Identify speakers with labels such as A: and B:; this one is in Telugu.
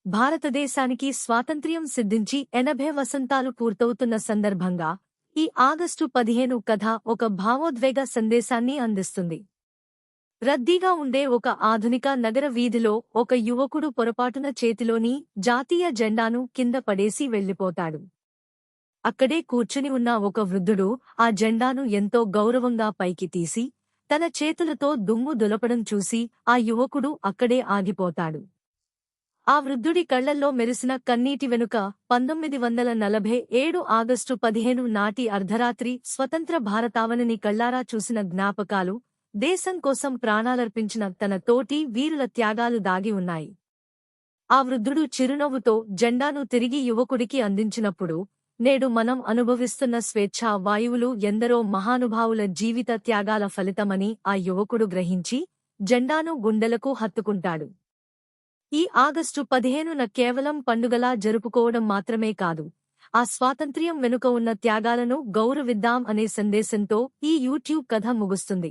A: భారతదేశానికి స్వాతంత్ర్యం సిద్ధించి 80 వసంతాలు పూర్తవుతున్న సందర్భంగా ఈ ఆగస్టు 15 కథ ఒక భావోద్వేగ సందేశాన్ని అందిస్తుంది. రద్దీగా ఉండే ఒక ఆధునిక నగర వీధిలో ఒక యువకుడు పొరపాటున చేతిలోని జాతీయ జెండాను కింద పడేసి వెళ్లిపోతాడు. అక్కడే కూర్చుని ఉన్న ఒక వృద్ధుడు ఆ జెండాను ఎంతో గౌరవంగా పైకి తీసి తన చేతులతో దుమ్ము దులపడం చూసి ఆ యువకుడు అక్కడే ఆగిపోతాడు. ఆ వృద్ధుడి కళ్లల్లో మెరిసిన కన్నీటి వెనుక 1947 ఆగస్టు 15 నాటి అర్ధరాత్రి స్వతంత్ర భారతావనిని కళ్లారా చూసిన జ్ఞాపకాలు, దేశం కోసం ప్రాణాలర్పించిన తన తోటి వీరుల త్యాగాలు దాగి ఉన్నాయి. ఆ వృద్ధుడు చిరునవ్వుతో జెండాను తిరిగి యువకుడికి అందించినప్పుడు, నేడు మనం అనుభవిస్తున్న స్వేచ్ఛా వాయువులు ఎందరో మహానుభావుల జీవిత త్యాగాల ఫలితమని ఆ యువకుడు గ్రహించి జెండాను గుండెలకు హత్తుకుంటాడు. ఈ ఆగస్టు 15న కేవలం పండుగలా జరుపుకోవడం మాత్రమే కాదు, ఆ స్వాతంత్ర్యం వెనుక ఉన్న త్యాగాలను గౌరవిద్దాం అనే సందేశంతో ఈ యూట్యూబ్ కథ ముగుస్తుంది.